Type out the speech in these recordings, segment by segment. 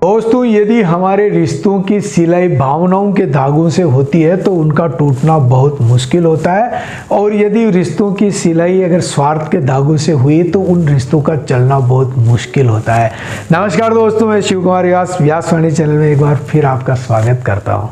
दोस्तों, यदि हमारे रिश्तों की सिलाई भावनाओं के धागों से होती है तो उनका टूटना बहुत मुश्किल होता है, और यदि रिश्तों की सिलाई अगर स्वार्थ के धागों से हुई तो उन रिश्तों का चलना बहुत मुश्किल होता है। नमस्कार दोस्तों, मैं शिव कुमार व्यासवाणी चैनल में एक बार फिर आपका स्वागत करता हूँ।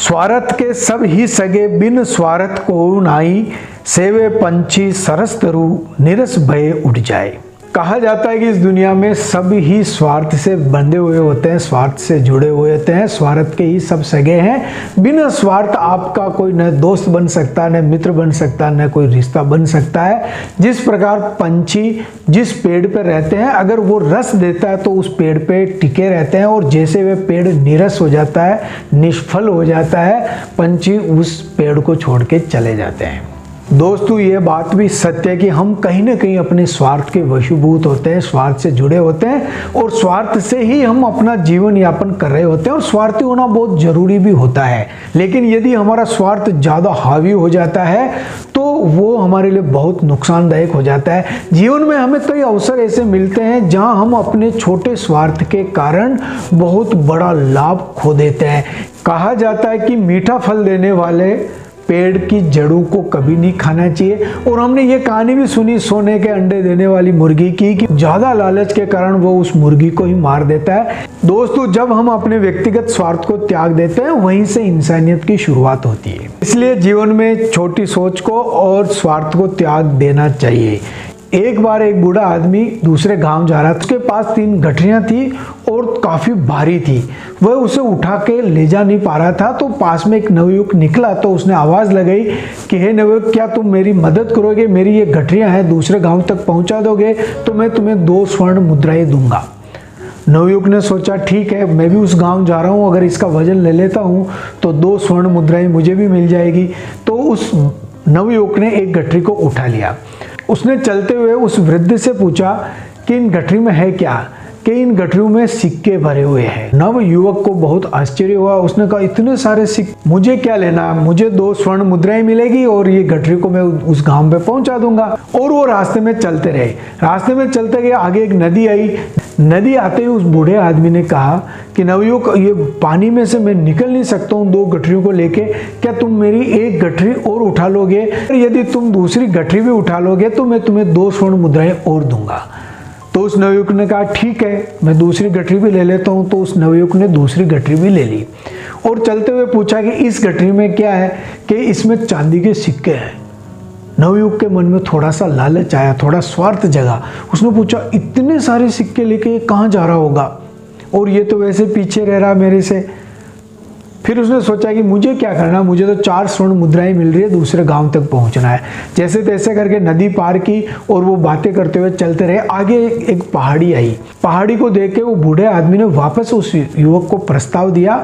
स्वार्थ के सब ही सगे बिन स्वार्थ को नाई, सेवे पंछी सरस तरु निरस भय उठ जाए। कहा जाता है कि इस दुनिया में सब ही स्वार्थ से बंधे हुए होते हैं, स्वार्थ से जुड़े हुए होते हैं, स्वार्थ के ही सब सगे हैं। बिना स्वार्थ आपका कोई न दोस्त बन सकता, न मित्र बन सकता, न कोई रिश्ता बन सकता है। जिस प्रकार पंछी जिस पेड़ पर रहते हैं, अगर वो रस देता है तो उस पेड़ पे टिके रहते हैं, और जैसे वे पेड़ निरस हो जाता है, निष्फल हो जाता है, पंछी उस पेड़ को छोड़ के चले जाते हैं। दोस्तों, ये बात भी सत्य है कि हम कहीं ना कहीं अपने स्वार्थ के वशीभूत होते हैं, स्वार्थ से जुड़े होते हैं, और स्वार्थ से ही हम अपना जीवन यापन कर रहे होते हैं, और स्वार्थी होना बहुत जरूरी भी होता है। लेकिन यदि हमारा स्वार्थ ज़्यादा हावी हो जाता है तो वो हमारे लिए बहुत नुकसानदायक हो जाता है। जीवन में हमें कई अवसर ऐसे मिलते हैं जहाँ हम अपने छोटे स्वार्थ के कारण बहुत बड़ा लाभ खो देते हैं। कहा जाता है कि मीठा फल देने वाले पेड़ की जड़ों को कभी नहीं खाना चाहिए। और हमने ये कहानी भी सुनी सोने के अंडे देने वाली मुर्गी की, कि ज्यादा लालच के कारण वो उस मुर्गी को ही मार देता है। दोस्तों, जब हम अपने व्यक्तिगत स्वार्थ को त्याग देते हैं, वहीं से इंसानियत की शुरुआत होती है। इसलिए जीवन में छोटी सोच को और स्वार्थ को त्याग देना चाहिए। एक बार एक बूढ़ा आदमी दूसरे गांव जा रहा था। उसके पास 3 गठरियां थी और काफी भारी थी। वह उसे उठा के ले जा नहीं पा रहा था, तो पास में एक नवयुवक निकला। तो उसने आवाज लगाई कि हे नवयुवक, क्या तुम मेरी मदद करोगे? मेरी ये गठरियां हैं, दूसरे गांव तक पहुंचा दोगे तो मैं तुम्हें 2 स्वर्ण मुद्राएं दूंगा। नवयुवक ने सोचा, ठीक है, मैं भी उस गांव जा रहा हूं, अगर इसका वजन ले लेता हूं तो 2 स्वर्ण मुद्राएं मुझे भी मिल जाएगी। तो उस नवयुवक ने एक गठरी को उठा लिया। उसने चलते हुए उस वृद्ध से पूछा कि इन गठरी में है क्या? कि इन गठरियों में सिक्के भरे हुए हैं। नव युवक को बहुत आश्चर्य हुआ। उसने कहा, इतने सारे सिक्के मुझे क्या लेना? मुझे 2 स्वर्ण मुद्राएं मिलेगी और ये गठरी को मैं उस गांव पे पहुंचा दूंगा। और वो रास्ते में चलते रहे। रास्ते में चलते गए, आगे एक नदी आई। नदी आते ही उस बूढ़े आदमी ने कहा कि नवयुवक, ये पानी में से मैं निकल नहीं सकता हूँ 2 गठरियों को लेके, क्या तुम मेरी एक गठरी और उठा लोगे? यदि तुम दूसरी गठरी भी उठा लोगे तो मैं तुम्हें 2 स्वर्ण मुद्राएं और दूंगा। तो उस नवयुवक ने कहा, ठीक है, मैं दूसरी गठरी भी ले लेता हूँ। तो उस नवयुवक ने दूसरी गठरी भी ले ली और चलते हुए पूछा कि इस गठरी में क्या है? कि इसमें चांदी के सिक्के हैं। नवयुवक के मन में थोड़ा सा लालच आया, थोड़ा स्वार्थ जगा। उसने पूछा, इतने सारे सिक्के लेके ये कहाँ जा रहा होगा? और ये तो वैसे पीछे रह रहा मेरे से। फिर उसने सोचा कि मुझे क्या करना, मुझे तो 4 स्वर्ण मुद्राएं मिल रही है, दूसरे गांव तक पहुंचना है। जैसे तैसे करके नदी पार की और वो बातें करते हुए चलते रहे। आगे एक पहाड़ी आई। पहाड़ी को देख के वो बूढ़े आदमी ने वापस उस युवक को प्रस्ताव दिया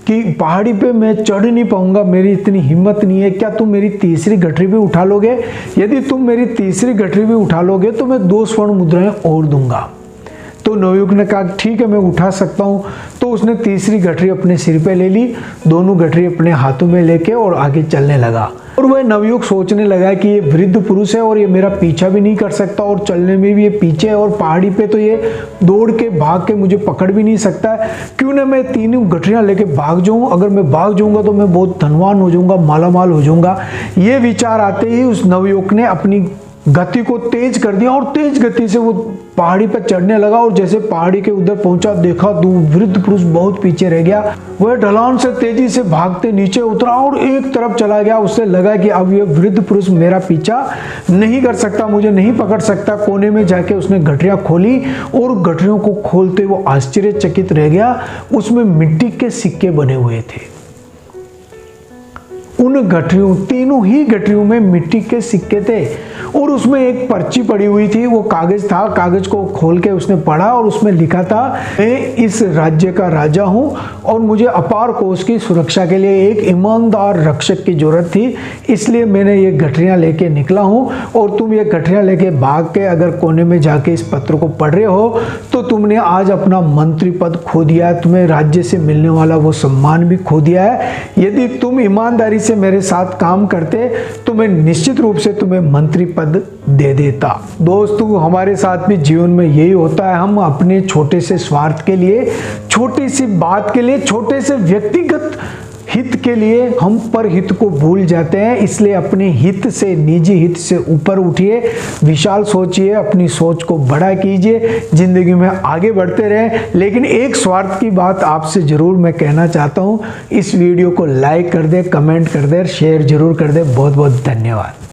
कि पहाड़ी पे मैं चढ़ नहीं पाऊंगा, मेरी इतनी हिम्मत नहीं है, क्या तुम मेरी तीसरी गठरी भी उठा लोगे? यदि तुम मेरी तीसरी गठरी भी उठा लोगे तो मैं 2 स्वर्ण मुद्राएं और दूंगा। तो नवयुवक ने कहा, ठीक है, मैं उठा सकता हूँ। तो उसने तीसरी गठरी अपने सिर पे ले ली, दोनों गठरी अपने हाथों में लेके और आगे चलने लगा। और वह नवयुवक सोचने लगा कि ये वृद्ध पुरुष है और ये मेरा पीछा भी नहीं कर सकता, और चलने में भी ये पीछे है, और पहाड़ी पे तो ये दौड़ के भाग के मुझे पकड़ भी नहीं सकता। क्यों ना मैं 3 गठरियां लेके भाग जाऊं? अगर मैं भाग जाऊंगा तो मैं बहुत धनवान हो जाऊंगा, मालामाल हो जाऊंगा। ये विचार आते ही उस नवयुवक ने अपनी गति को तेज कर दिया और तेज गति से वो पहाड़ी पर चढ़ने लगा। और जैसे पहाड़ी के उधर पहुंचा, देखा वृद्ध पुरुष बहुत पीछे रह गया। वह ढलान से तेजी से भागते नीचे उतरा और एक तरफ चला गया। उससे लगा कि अब ये वृद्ध पुरुष मेरा पीछा नहीं कर सकता, मुझे नहीं पकड़ सकता। कोने में जाके उसने गठरियां खोली और गठरियों को खोलते वो आश्चर्यचकित रह गया। उसमें मिट्टी के सिक्के बने हुए थे। उन गठरियों, तीनों ही गठरियों में मिट्टी के सिक्के थे, और उसमें एक पर्ची पड़ी हुई थी। वो कागज था। कागज को खोल के उसने पढ़ा और उसमें लिखा था, मैं इस राज्य का राजा हूं और मुझे अपार कोष की सुरक्षा के लिए एक ईमानदार रक्षक की जरूरत थी, इसलिए मैंने ये गठरियां लेके निकला हूं। और तुम ये गठरियां लेके भाग के अगर कोने में जाके इस पत्र को पढ़ रहे हो तो तुमने आज अपना मंत्री पद खो दिया है, तुम्हें राज्य से मिलने वाला वो सम्मान भी खो दिया है। यदि तुम ईमानदारी से मेरे साथ काम करते तो मैं निश्चित रूप से तुम्हें मंत्री पद दे देता। दोस्तों, हमारे साथ भी जीवन में यही होता है। हम अपने छोटे से स्वार्थ के लिए, छोटी सी बात के लिए, छोटे से व्यक्तिगत हित के लिए हम पर हित को भूल जाते हैं। इसलिए अपने हित से, निजी हित से ऊपर उठिए, विशाल सोचिए, अपनी सोच को बड़ा कीजिए, जिंदगी में आगे बढ़ते रहें। लेकिन एक स्वार्थ की बात आपसे जरूर मैं कहना चाहता हूं, इस वीडियो को लाइक कर दे, कमेंट कर दे, शेयर जरूर कर दे। बहुत बहुत धन्यवाद।